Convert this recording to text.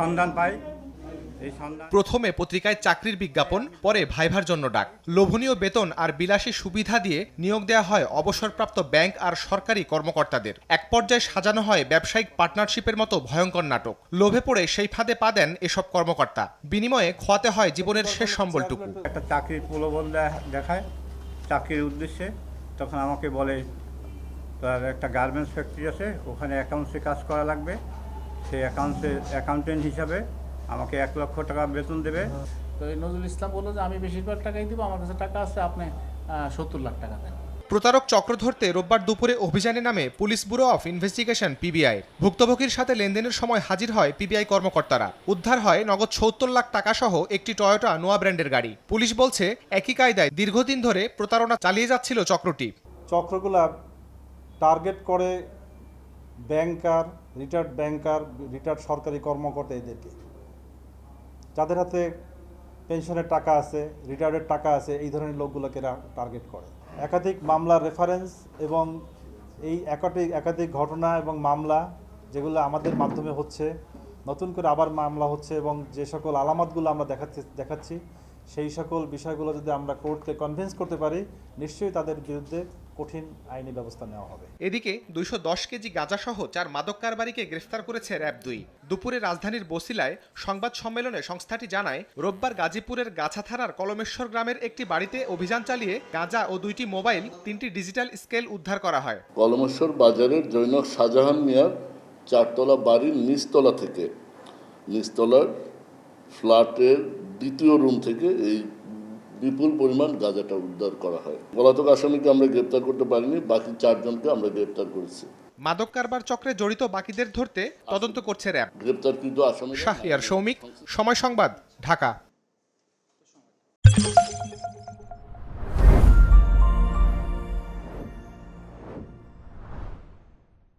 সন্ধান পাই। প্রথমে পত্রিকায় চাকরির বিজ্ঞাপন, পরে ভাইভার জন্য ডাক। লোভনীয় বেতন আর বিলাসী সুবিধা দিয়ে নিয়োগ দেওয়া হয় অবসরপ্রাপ্ত ব্যাংক আর সরকারি কর্মকর্তাদের। এক পর্যায়ে সাজানো হয় ব্যবসায়িক পার্টনারশিপের মতো ভয়ঙ্কর নাটক। লোভে পড়ে সেই ফাঁদে পা দেন এসব কর্মকর্তা। বিনিময়ে খোয়াতে হয় জীবনের শেষ সম্বলটুকু। একটা চাকরির প্রলোভন দেখায় চাকরির উদ্দেশ্যে। তখন আমাকে বলে তার একটা গার্মেন্টস ফ্যাক্টরি আছে, ওখানে অ্যাকাউন্টসে কাজ করা লাগবে। সেই অ্যাকাউন্টেন্ট হিসাবে আমাকে 1 লক্ষ টাকা বেতন দেবে। তো এই নজরুল ইসলাম বললো যে আমি বেশিরভাগ টাকাই দিব, আমার কাছে টাকা আছে, আপনি 70 লাখ টাকা দেন। প্রতারক চক্র ধরতে রোববার দুপুরে অভিযানে নামে police bureau of investigation PBI. ভুক্তভোগীর সাথে লেনদেনের সময় হাজির হয় পিবিআই কর্মকর্তারা। উদ্ধার হয় নগদ ৭০ লাখ টাকা সহ একটি টয়োটা নোয়া ব্র্যান্ডের গাড়ি। পুলিশ বলছে একই কায়দায় দীর্ঘদিন ধরে প্রতারণা চালিয়ে যাচ্ছিল চক্রটি। চক্রগুলা টার্গেট করে ব্যাংকার, রিটায়ার্ড সরকারি কর্মকর্তা, এদেরকে যাদের হাতে পেনশনের টাকা আছে, রিটায়ার্ডের টাকা আছে, এই ধরনের লোকগুলোকে টার্গেট করে। একাধিক মামলার রেফারেন্স এবং এই একাধিক ঘটনা এবং মামলা যেগুলো আমাদের মাধ্যমে হচ্ছে, নতুন করে আবার মামলা হচ্ছে, এবং যে সকল আলামতগুলো আমরা দেখাচ্ছি সেই সকল বিষয়গুলো যদি আমরা কোর্টকে কনভিন্স করতে পারি, নিশ্চয়ই তাদের বিরুদ্ধে কঠিন আইনি ব্যবস্থা নেওয়া হবে। এদিকে 210 কেজি গাঁজাসহ 4 মাদক কারবারিকে গ্রেফতার করেছে র‍্যাব-2। দুপুরে রাজধানীর বছিলায় সংবাদ সম্মেলনে সংস্থাটি জানায়, রোববার গাজীপুরের গাছা থানার কলমেশ্বর গ্রামের একটি বাড়িতে অভিযান চালিয়ে গাঁজা ও 2টি মোবাইল, 3টি ডিজিটাল স্কেল উদ্ধার করা হয়। কলমেশ্বর বাজারের জৈনক শাহজাহান মিয়ার 4তলা বাড়ির নিচতলার ফ্ল্যাটের 2য় রুম থেকে এই বিপুল পরিমাণ গাঁজাটা উদ্ধার করা হয়। পলাতক আসামিকে আমরা গ্রেপ্তার করতে পারিনি, বাকি 4 জনকে আমরা গ্রেপ্তার করেছি। মাদক কারবার চক্রে জড়িত বাকিদের ধরতে তদন্ত করছে র‍্যাব। গ্রেপ্তারকৃত আসামি শাহরিয়ার সৌমিক, সময় সংবাদ, ঢাকা।